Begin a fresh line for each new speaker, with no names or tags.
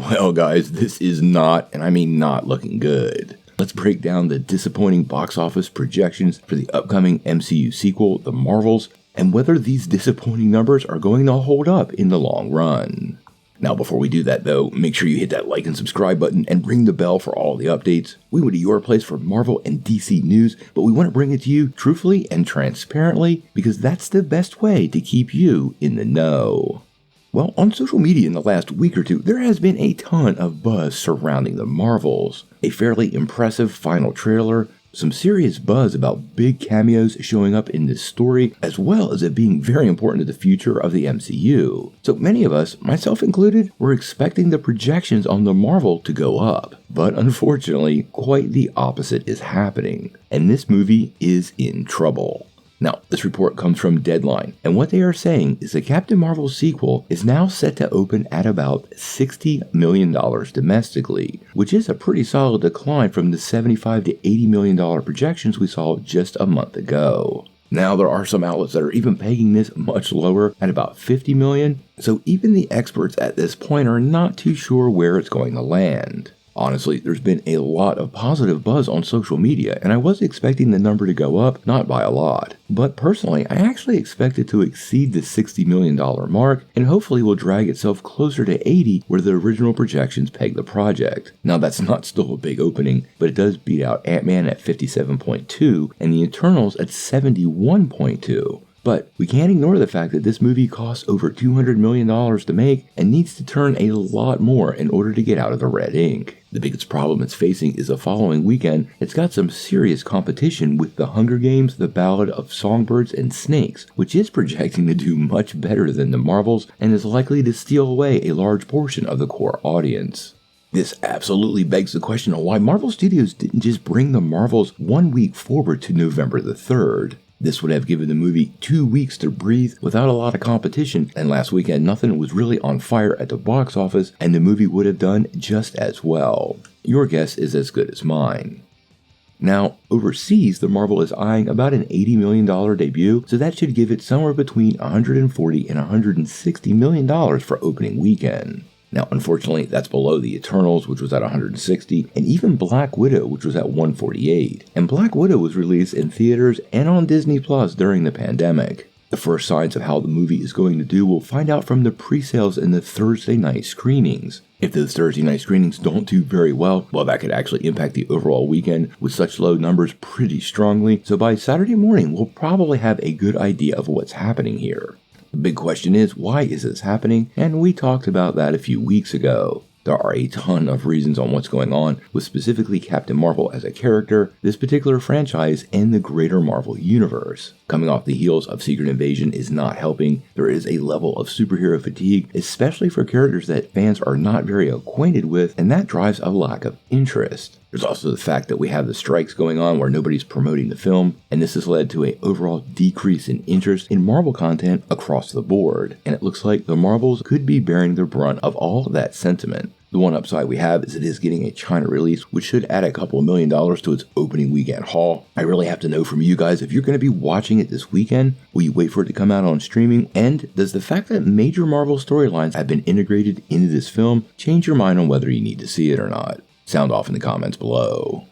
Well, guys, this is not, and I mean not, looking good. Let's break down the disappointing box office projections for the upcoming MCU sequel, The Marvels, and whether these disappointing numbers are going to hold up in the long run. Now, before we do that, though, make sure you hit that like and subscribe button and ring the bell for all the updates. We went to your place for Marvel and DC news, but we want to bring it to you truthfully and transparently because that's the best way to keep you in the know. Well, on social media in the last week or two, there has been a ton of buzz surrounding the Marvels. A fairly impressive final trailer, some serious buzz about big cameos showing up in this story, as well as it being very important to the future of the MCU. So many of us, myself included, were expecting the projections on the Marvel to go up. But unfortunately, quite the opposite is happening, and this movie is in trouble. Now, this report comes from Deadline, and what they are saying is the Captain Marvel sequel is now set to open at about $60 million domestically, which is a pretty solid decline from the $75 to $80 million projections we saw just a month ago. Now, there are some outlets that are even pegging this much lower at about $50 million, so even the experts at this point are not too sure where it's going to land. Honestly, there's been a lot of positive buzz on social media, and I was expecting the number to go up, not by a lot. But personally, I actually expect it to exceed the $60 million mark, and hopefully will drag itself closer to 80 where the original projections peg the project. Now, that's not still a big opening, but it does beat out Ant-Man at 57.2 and the Eternals at 71.2. But we can't ignore the fact that this movie costs over $200 million to make and needs to turn a lot more in order to get out of the red ink. The biggest problem it's facing is the following weekend. It's got some serious competition with The Hunger Games, The Ballad of Songbirds and Snakes, which is projecting to do much better than the Marvels and is likely to steal away a large portion of the core audience. This absolutely begs the question of why Marvel Studios didn't just bring the Marvels 1 week forward to November the 3rd. This would have given the movie 2 weeks to breathe without a lot of competition, and last weekend nothing was really on fire at the box office, and the movie would have done just as well. Your guess is as good as mine. Now, overseas, the Marvel is eyeing about an $80 million debut, so that should give it somewhere between $140 and $160 million for opening weekend. Now, unfortunately, that's below the Eternals, which was at 160, and even Black Widow, which was at 148. And Black Widow was released in theaters and on Disney Plus during the pandemic. The first signs of how the movie is going to do we'll find out from the pre-sales and the Thursday night screenings. If those Thursday night screenings don't do very well, that could actually impact the overall weekend with such low numbers pretty strongly. So by Saturday morning, we'll probably have a good idea of what's happening here. The big question is, why is this happening? And we talked about that a few weeks ago. There are a ton of reasons on what's going on with specifically Captain Marvel as a character, this particular franchise, and the greater Marvel universe. Coming off the heels of Secret Invasion is not helping. There is a level of superhero fatigue, especially for characters that fans are not very acquainted with, and that drives a lack of interest. There's also the fact that we have the strikes going on where nobody's promoting the film, and this has led to an overall decrease in interest in Marvel content across the board, and it looks like the Marvels could be bearing the brunt of all of that sentiment. The one upside we have is it is getting a China release, which should add a couple of $1 million to its opening weekend haul. I really have to know from you guys if you're going to be watching it this weekend. Will you wait for it to come out on streaming? And does the fact that major Marvel storylines have been integrated into this film change your mind on whether you need to see it or not? Sound off in the comments below.